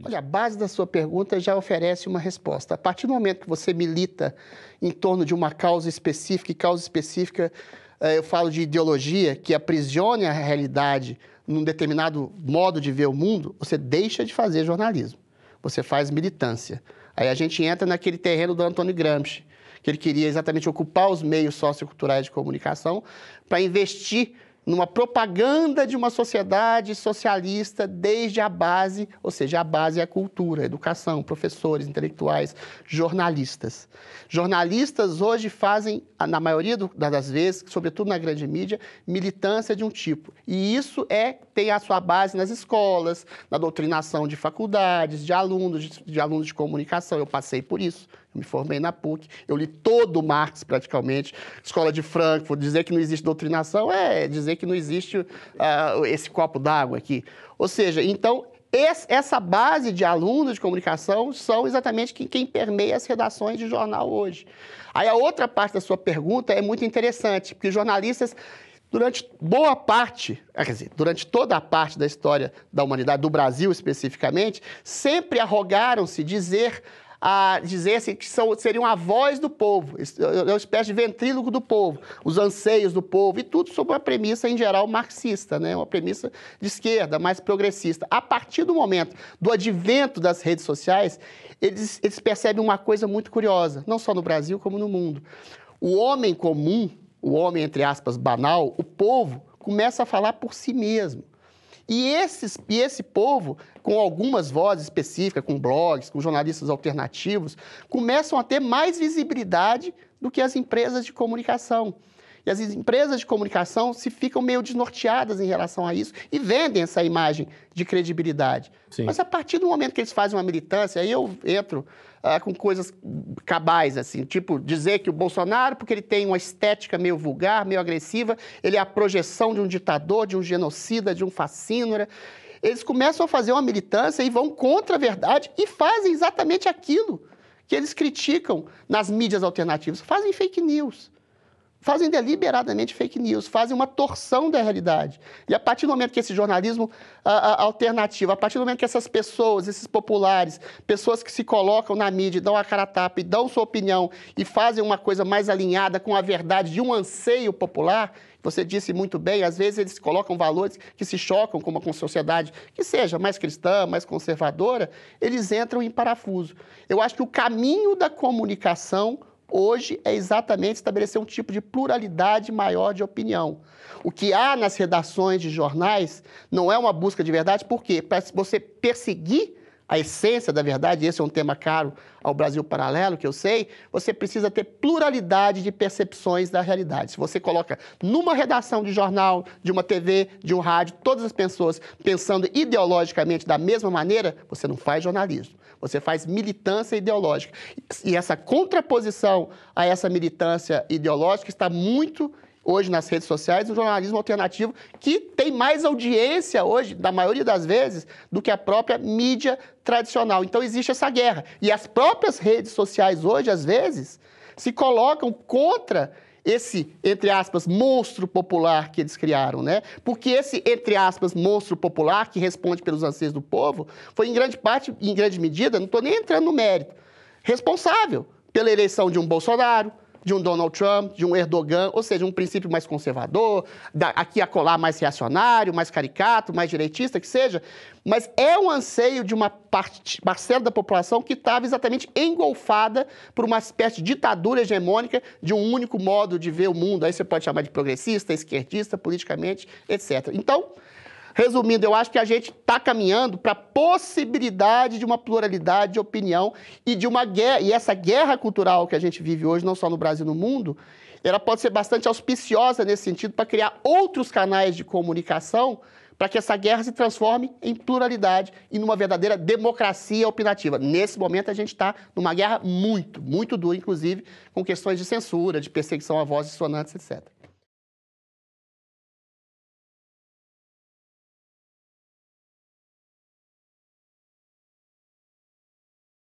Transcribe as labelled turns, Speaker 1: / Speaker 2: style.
Speaker 1: Olha, a base da sua pergunta já oferece uma resposta. A partir do momento que você milita em torno de uma causa específica, e causa específica, eu falo de ideologia, que aprisione a realidade num determinado modo de ver o mundo, você deixa de fazer jornalismo. Você faz militância. Aí a gente entra naquele terreno do Antônio Gramsci, que ele queria exatamente ocupar os meios socioculturais de comunicação para investir numa propaganda de uma sociedade socialista desde a base, ou seja, a base é a cultura, a educação, professores, intelectuais, jornalistas. Jornalistas hoje fazem, na maioria das vezes, sobretudo na grande mídia, militância de um tipo. E isso tem a sua base nas escolas, na doutrinação de faculdades, de alunos de comunicação. Eu passei por isso. Eu me formei na PUC, eu li todo o Marx praticamente, Escola de Frankfurt. Dizer que não existe doutrinação é dizer que não existe esse copo d'água aqui. Ou seja, então, essa base de alunos de comunicação são exatamente quem permeia as redações de jornal hoje. Aí a outra parte da sua pergunta é muito interessante, porque jornalistas, durante boa parte, quer dizer, durante toda a parte da história da humanidade, do Brasil especificamente, sempre arrogaram-se dizer-se que seriam a voz do povo, é uma espécie de ventríloco do povo, os anseios do povo, e tudo sob uma premissa, em geral, marxista, né? Uma premissa de esquerda, mais progressista. A partir do momento do advento das redes sociais, eles percebem uma coisa muito curiosa, não só no Brasil, como no mundo. O homem comum, o homem, entre aspas, banal, o povo, começa a falar por si mesmo. E esse povo, com algumas vozes específicas, com blogs, com jornalistas alternativos, começam a ter mais visibilidade do que as empresas de comunicação. E as empresas de comunicação ficam meio desnorteadas em relação a isso e vendem essa imagem de credibilidade. Sim. Mas a partir do momento que eles fazem uma militância, aí eu entro com coisas cabais, assim, tipo dizer que o Bolsonaro, porque ele tem uma estética meio vulgar, meio agressiva, ele é a projeção de um ditador, de um genocida, de um fascínora. Eles começam a fazer uma militância e vão contra a verdade e fazem exatamente aquilo que eles criticam nas mídias alternativas. Fazem fake news. Fazem deliberadamente fake news, fazem uma torção da realidade. E a partir do momento que esse jornalismo alternativo, a partir do momento que essas pessoas, esses populares, pessoas que se colocam na mídia, dão a cara a tapa e dão sua opinião e fazem uma coisa mais alinhada com a verdade de um anseio popular, você disse muito bem, às vezes eles colocam valores que se chocam com uma sociedade que seja mais cristã, mais conservadora, eles entram em parafuso. Eu acho que o caminho da comunicação hoje é exatamente estabelecer um tipo de pluralidade maior de opinião. O que há nas redações de jornais não é uma busca de verdade, por quê? Para você perseguir a essência da verdade, esse é um tema caro ao Brasil Paralelo, que eu sei, você precisa ter pluralidade de percepções da realidade. Se você coloca numa redação de jornal, de uma TV, de um rádio, todas as pessoas pensando ideologicamente da mesma maneira, você não faz jornalismo. Você faz militância ideológica. E essa contraposição a essa militância ideológica está muito, hoje, nas redes sociais, no jornalismo alternativo, que tem mais audiência hoje, da maioria das vezes, do que a própria mídia tradicional. Então, existe essa guerra. E as próprias redes sociais hoje, às vezes, se colocam contra esse, entre aspas, monstro popular que eles criaram, né? Porque esse, entre aspas, monstro popular, que responde pelos anseios do povo, foi em grande parte, em grande medida, não estou nem entrando no mérito, responsável pela eleição de um Bolsonaro, de um Donald Trump, de um Erdogan, ou seja, um princípio mais conservador, aqui a colar mais reacionário, mais caricato, mais direitista, que seja, mas é um anseio de uma parcela da população que estava exatamente engolfada por uma espécie de ditadura hegemônica de um único modo de ver o mundo. Aí você pode chamar de progressista, esquerdista, politicamente, etc. Então, resumindo, eu acho que a gente está caminhando para a possibilidade de uma pluralidade de opinião e de uma guerra. E essa guerra cultural que a gente vive hoje, não só no Brasil, no mundo, ela pode ser bastante auspiciosa nesse sentido para criar outros canais de comunicação para que essa guerra se transforme em pluralidade e numa verdadeira democracia opinativa. Nesse momento, a gente está numa guerra muito, muito dura, inclusive, com questões de censura, de perseguição a vozes dissonantes, etc.